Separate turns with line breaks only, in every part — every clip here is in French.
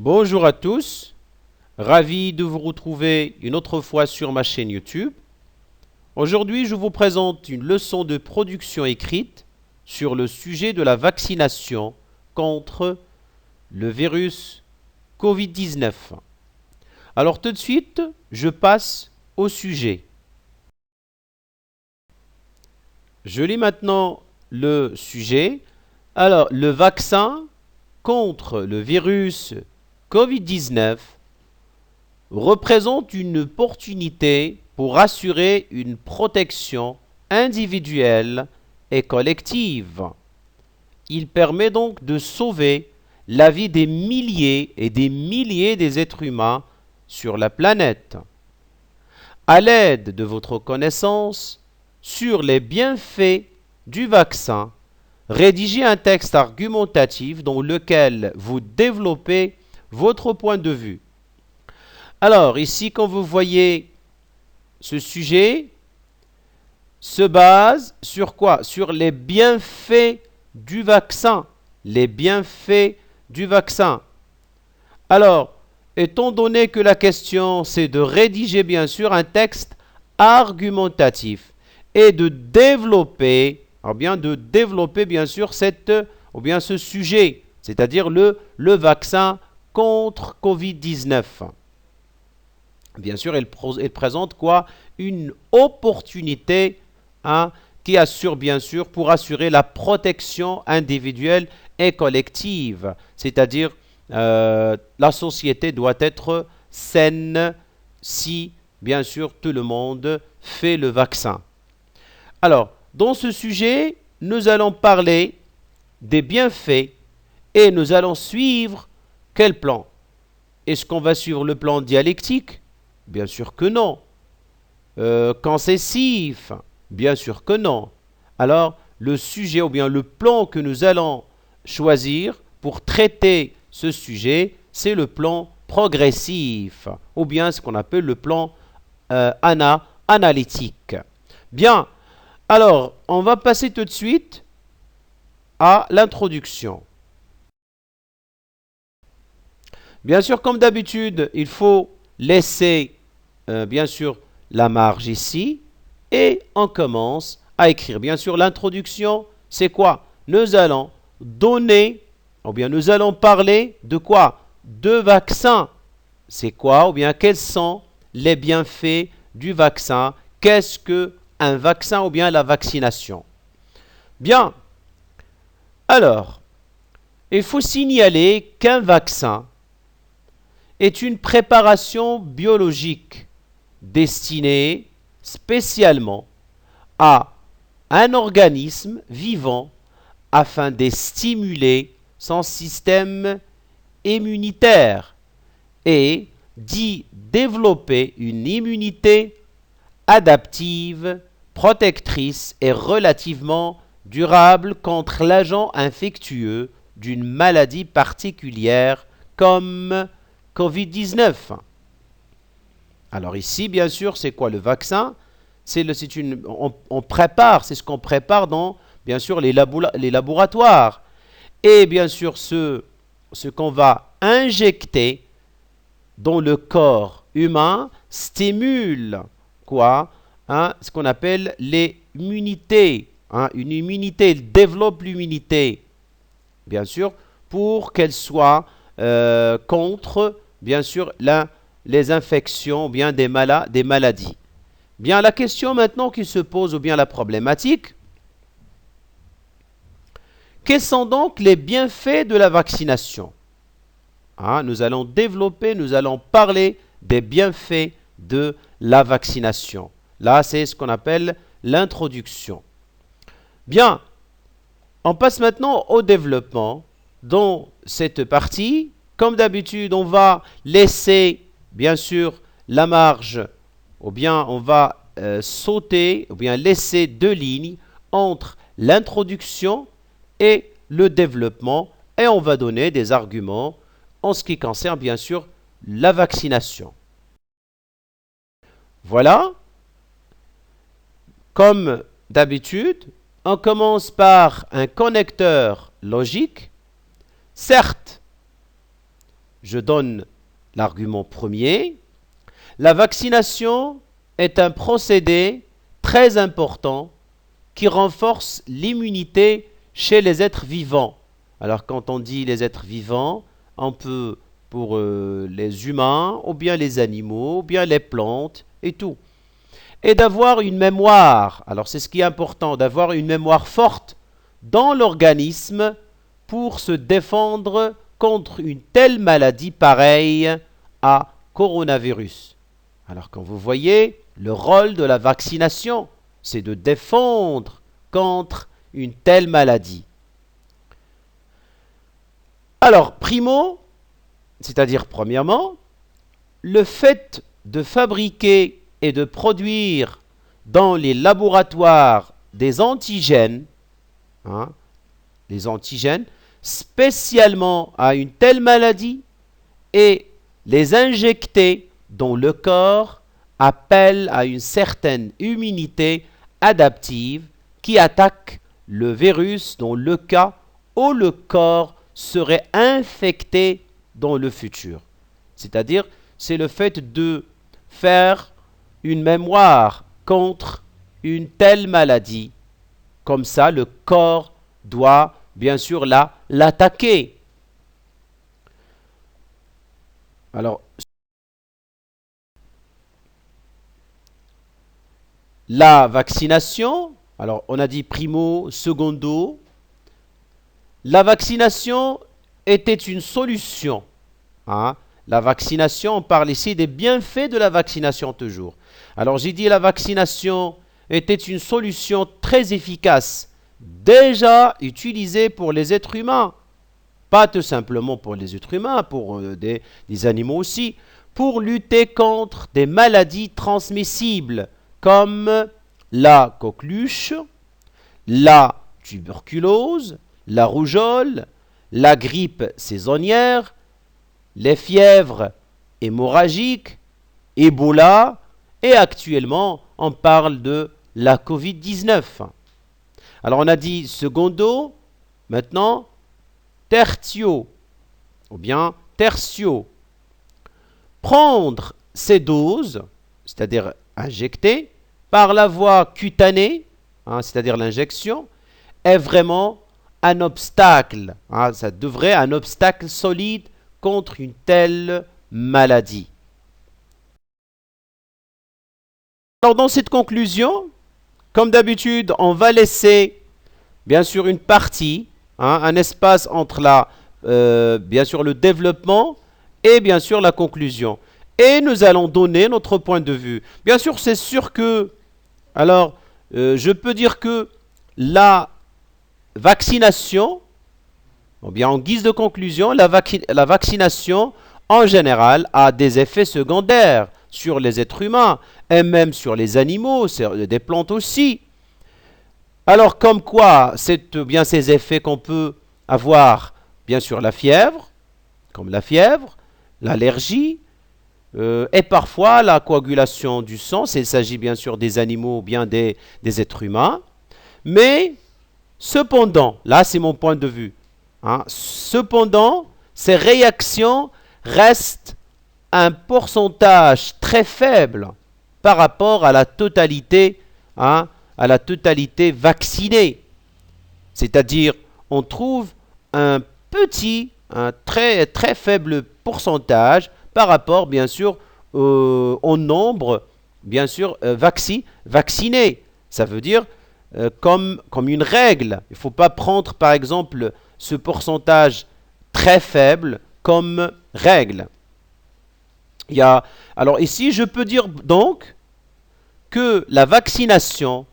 Bonjour à tous, ravi de vous retrouver une autre fois sur ma chaîne YouTube. Aujourd'hui, je vous présente une leçon de production écrite sur le sujet de la vaccination contre le virus Covid-19. Alors tout de suite, je passe au sujet. Je lis maintenant le sujet. Alors, le vaccin contre le virus Covid-19 représente une opportunité pour assurer une protection individuelle et collective. Il permet donc de sauver la vie des milliers et des milliers des êtres humains sur la planète. À l'aide de votre connaissance sur les bienfaits du vaccin, rédigez un texte argumentatif dans lequel vous développez votre point de vue. Alors, ici, quand vous voyez ce sujet, se base sur quoi? Sur les bienfaits du vaccin. Les bienfaits du vaccin. Alors, étant donné que la question, c'est de rédiger, bien sûr, un texte argumentatif et de développer, bien sûr, ce sujet, c'est-à-dire le vaccin contre Covid-19. Bien sûr, elle présente quoi? Une opportunité qui assure bien sûr pour assurer la protection individuelle et collective. C'est-à-dire, la société doit être saine si bien sûr tout le monde fait le vaccin. Alors, dans ce sujet, nous allons parler des bienfaits et nous allons suivre quel plan? Est-ce qu'on va suivre le plan dialectique? Bien sûr que non. Concessif? Bien sûr que non. Alors, le sujet ou bien le plan que nous allons choisir pour traiter ce sujet, c'est le plan progressif, ou bien ce qu'on appelle le plan analytique. Bien, alors, on va passer tout de suite à l'introduction. Bien sûr, comme d'habitude, il faut laisser, bien sûr, la marge ici. Et on commence à écrire. Bien sûr, l'introduction, c'est quoi? Nous allons donner, ou bien nous allons parler de quoi? De vaccins. C'est quoi? Ou bien quels sont les bienfaits du vaccin? Qu'est-ce qu'un vaccin ou bien la vaccination? Bien. Alors, il faut signaler qu'un vaccin est une préparation biologique destinée spécialement à un organisme vivant afin de stimuler son système immunitaire et d'y développer une immunité adaptive, protectrice et relativement durable contre l'agent infectieux d'une maladie particulière comme Covid-19. Alors ici, bien sûr, c'est quoi le vaccin? On prépare, c'est ce qu'on prépare dans, bien sûr, les laboratoires. Et bien sûr, ce qu'on va injecter dans le corps humain stimule quoi? Ce qu'on appelle l'immunité. Une immunité, il développe l'immunité, bien sûr, pour qu'elle soit contre, bien sûr, les infections ou bien des maladies. Bien, la question maintenant qui se pose, ou bien la problématique, quels sont donc les bienfaits de la vaccination? Nous allons développer, nous allons parler des bienfaits de la vaccination. Là, c'est ce qu'on appelle l'introduction. Bien, on passe maintenant au développement. Dans cette partie, comme d'habitude, on va laisser, bien sûr, la marge, ou bien on va sauter, ou bien laisser deux lignes entre l'introduction et le développement, et on va donner des arguments en ce qui concerne, bien sûr, la vaccination. Voilà. Comme d'habitude, on commence par un connecteur logique. Certes, je donne l'argument premier. La vaccination est un procédé très important qui renforce l'immunité chez les êtres vivants. Alors quand on dit les êtres vivants, on peut pour les humains, ou bien les animaux, ou bien les plantes et tout. Et d'avoir une mémoire, alors c'est ce qui est important, d'avoir une mémoire forte dans l'organisme pour se défendre contre une telle maladie pareille à coronavirus. Alors quand vous voyez, le rôle de la vaccination, c'est de défendre contre une telle maladie. Alors, primo, c'est-à-dire premièrement, le fait de fabriquer et de produire dans les laboratoires des antigènes, les antigènes, spécialement à une telle maladie, et les injecter dans le corps appelle à une certaine immunité adaptive qui attaque le virus dans le cas où le corps serait infecté dans le futur. C'est-à-dire, c'est le fait de faire une mémoire contre une telle maladie. Comme ça, le corps doit bien sûr l'attaquer. Alors, la vaccination, alors on a dit primo, secondo. La vaccination était une solution. La vaccination, on parle ici des bienfaits de la vaccination toujours. Alors j'ai dit la vaccination était une solution très efficace, déjà utilisée pour les êtres humains. Pas tout simplement pour les êtres humains, pour des animaux aussi, pour lutter contre des maladies transmissibles comme la coqueluche, la tuberculose, la rougeole, la grippe saisonnière, les fièvres hémorragiques, Ebola, et actuellement, on parle de la Covid-19. Alors, on a dit secondo, maintenant, tertio, ou bien tertio. Prendre ces doses, c'est-à-dire injecter, par la voie cutanée, c'est-à-dire l'injection, est vraiment un obstacle. Ça devrait être un obstacle solide contre une telle maladie. Alors dans cette conclusion, comme d'habitude, on va laisser bien sûr une partie, un espace entre bien sûr le développement et bien sûr la conclusion. Et nous allons donner notre point de vue. Bien sûr, c'est sûr que, alors, je peux dire que la vaccination, ou bien en guise de conclusion, la vaccination en général a des effets secondaires sur les êtres humains et même sur les animaux, des plantes aussi. Alors comme quoi, c'est bien ces effets qu'on peut avoir, bien sûr la fièvre, comme la fièvre, l'allergie, et parfois la coagulation du sang, s'il s'agit bien sûr des animaux ou bien des êtres humains. Mais cependant, là c'est mon point de vue, cependant, ces réactions restent un pourcentage très faible par rapport à la totalité, vaccinée. C'est-à-dire, on trouve un très, très faible pourcentage par rapport, bien sûr, au nombre, bien sûr, vaccinés. Ça veut dire, comme une règle, il ne faut pas prendre, par exemple, ce pourcentage très faible comme règle. Alors ici, je peux dire donc que la vaccination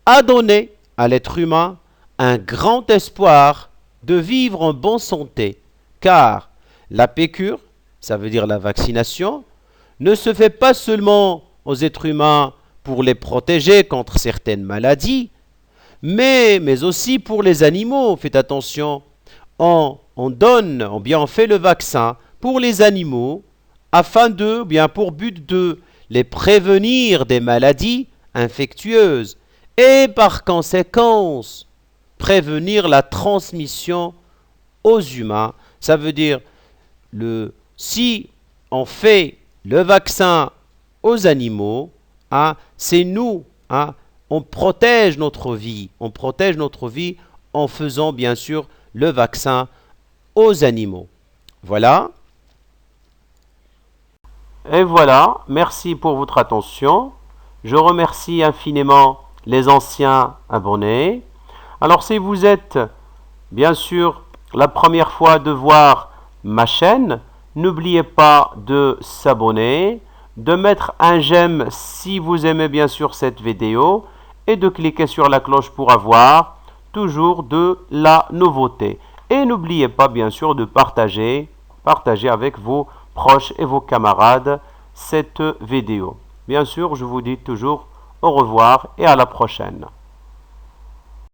a donné à l'être humain un grand espoir de vivre en bonne santé, car la piqûre, ça veut dire la vaccination, ne se fait pas seulement aux êtres humains pour les protéger contre certaines maladies, mais aussi pour les animaux. Faites attention, on fait le vaccin pour les animaux afin pour but de les prévenir des maladies infectieuses et par conséquence prévenir la transmission aux humains. Ça veut dire si on fait le vaccin aux animaux, hein, c'est nous, hein, on protège notre vie. On protège notre vie en faisant bien sûr le vaccin aux animaux. Voilà. Et voilà, merci pour votre attention. Je remercie infiniment les anciens abonnés. Alors si vous êtes bien sûr la première fois de voir ma chaîne, n'oubliez pas de s'abonner, de mettre un j'aime si vous aimez bien sûr cette vidéo et de cliquer sur la cloche pour avoir toujours de la nouveauté. Et n'oubliez pas bien sûr de partager avec vos proches et vos camarades cette vidéo. Bien sûr, je vous dis toujours au revoir et à la prochaine.